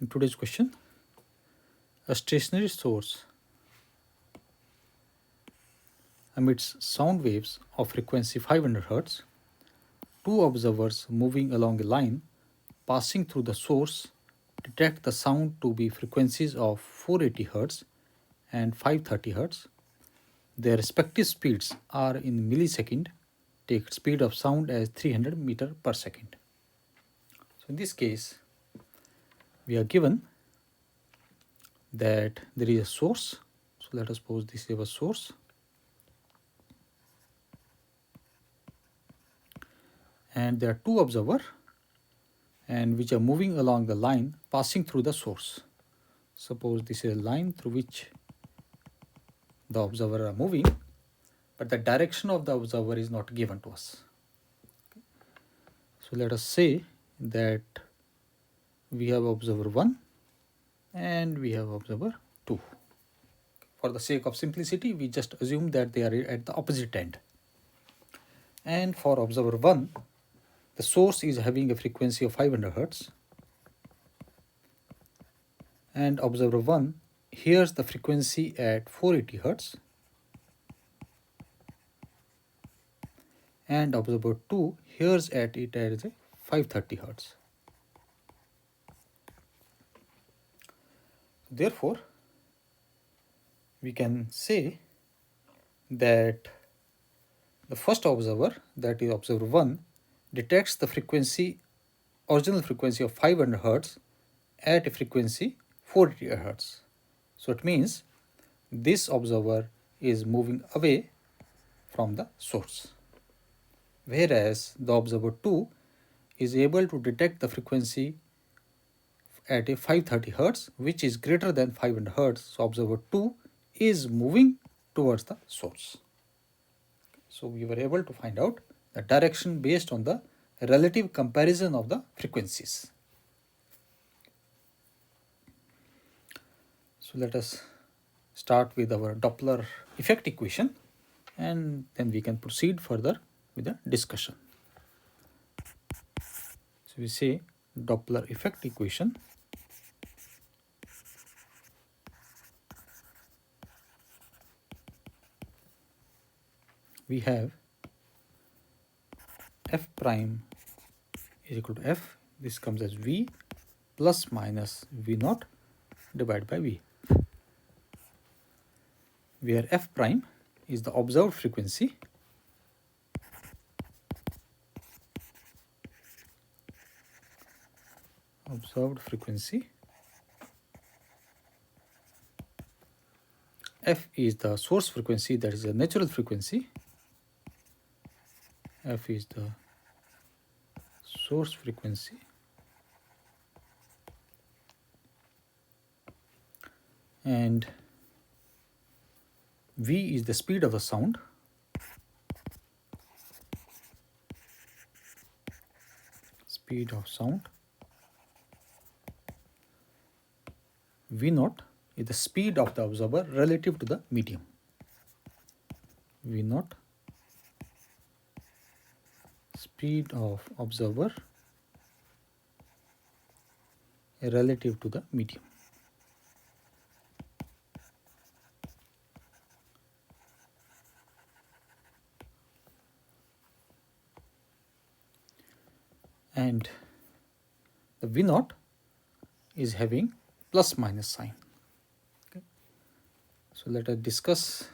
In today's question, a stationary source emits sound waves of frequency 500 Hz. Two observers moving along a line passing through the source detect the sound to be frequencies of 480 Hz and 530 Hz. Their respective speeds are in millisecond. Take speed of sound as 300 meter per second. So in this case, we are given that there is a source. So let us suppose this is our source, and there are two observers and which are moving along the line passing through the source. Suppose this is a line through which the observer are moving, but the direction of the observer is not given to us. So let us say that we have observer 1 and we have observer 2. For the sake of simplicity, we just assume that they are at the opposite end. And for observer 1, the source is having a frequency of 500 Hz, and observer 1 hears the frequency at 480 Hz, and observer 2 hears at it as 530 Hz. Therefore, we can say that the first observer, that is observer 1, detects the original frequency of 500 Hz at a frequency 480 Hz. So it means this observer is moving away from the source, whereas the observer 2 is able to detect the frequency at a 530 Hz, which is greater than 500 Hz. So observer 2 is moving towards the source. So we were able to find out the direction based on the relative comparison of the frequencies. So let us start with our Doppler effect equation, and then we can proceed further with the discussion. So we say Doppler effect equation we have f prime is equal to f, this comes as v plus minus v naught divided by v, where f prime is the observed frequency f is the source frequency, that is a natural frequency. F is the source frequency and v is the speed of the sound, v naught is the speed of the observer relative to the medium. V naught, speed of observer relative to the medium. And the V naught is having plus minus sign. Okay. So let us discuss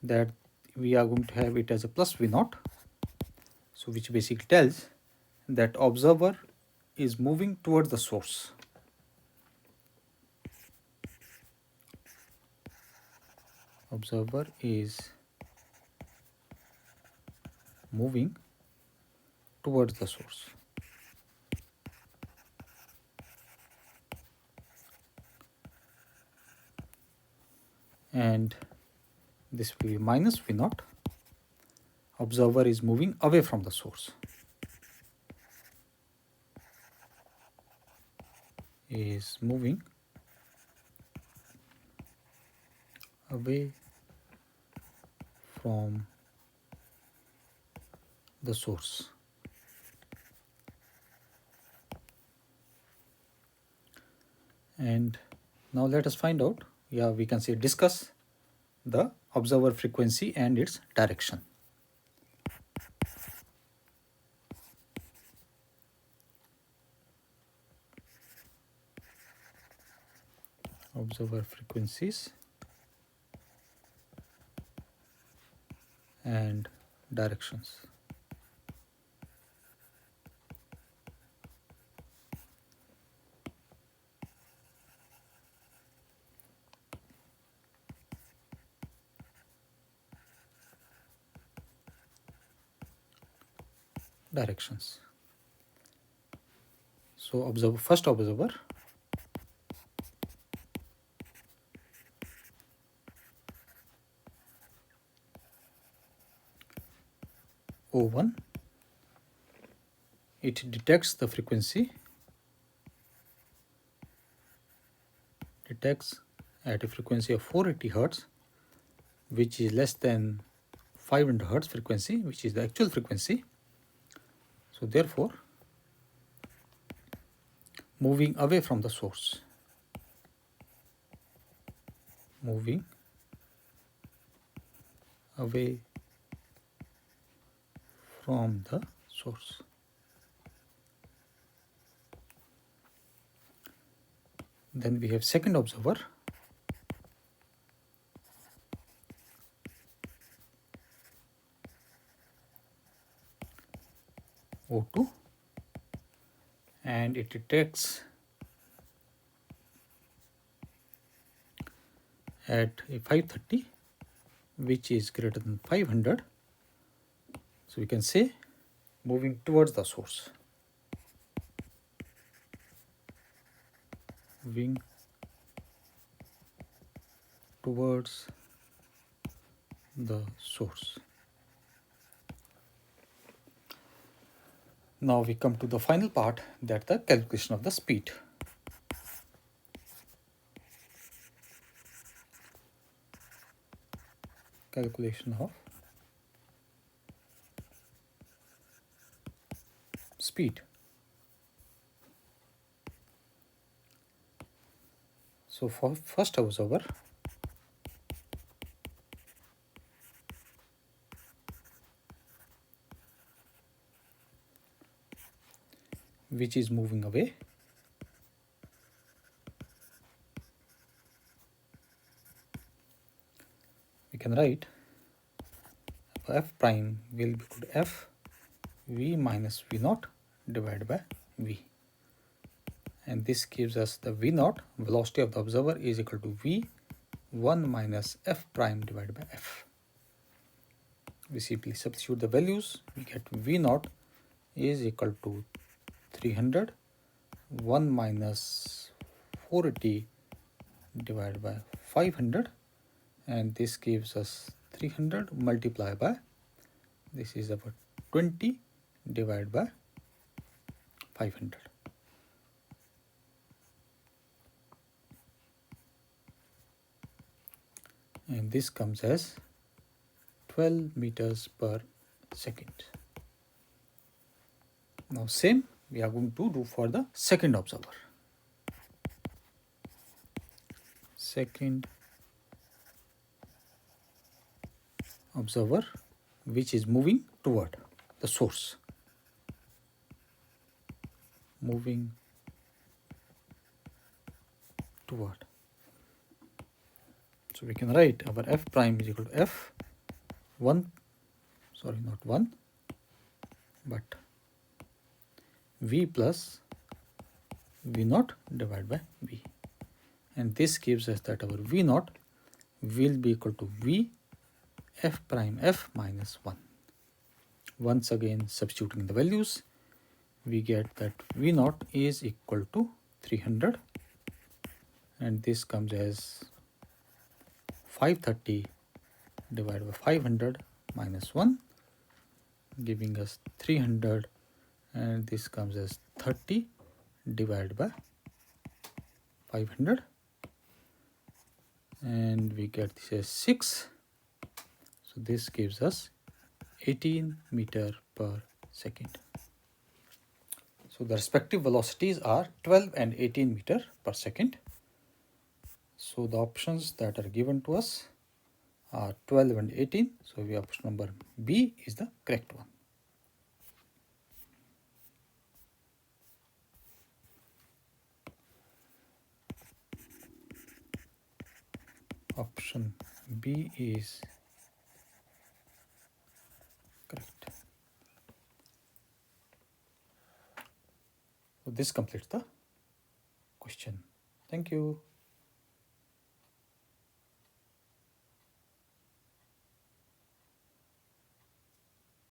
that we are going to have it as a plus V naught. So which basically tells that observer is moving towards the source. Observer is moving towards the source. And this will be minus V naught. Observer is moving away from the source. Is moving away from the source. And now let us find out, yeah, we can say discuss the observer frequency and its direction. Observer frequencies and directions. Directions. So observe first observer O1, it detects the frequency, detects at a frequency of 480 Hertz, which is less than 500 Hertz frequency, which is the actual frequency. So therefore, moving away from the source, moving away from the source. Then we have second observer, O2, and it detects at a 530, which is greater than 500. So we can say moving towards the source, moving towards the source. Now we come to the final part, that the calculation of the speed. Calculation of speed. So for first observer, which is moving away, we can write f prime will be equal to f v minus v naught divided by v, and this gives us the v naught, velocity of the observer, is equal to v 1 minus f prime divided by f. We simply substitute the values, we get v naught is equal to 300, 1 minus 480 divided by 500, and this gives us 300 multiplied by, this is about 20 divided by 500. And this comes as 12 meters per second. Now same we are going to do for the second observer. Second observer, which is moving toward the source, moving toward. So we can write our f prime is equal to f 1, sorry, not 1, but v plus v naught divided by v, and this gives us that our v naught will be equal to v f prime f minus 1. Once again substituting the values, we get that v naught is equal to 300, and this comes as 530 divided by 500 minus 1, giving us 300, and this comes as 30 divided by 500, and we get this as 6. So this gives us 18 meter per second. So the respective velocities are 12 and 18 meter per second. So the options that are given to us are 12 and 18. So we option number B is the correct one. Option B is correct. So this completes the question. Thank you.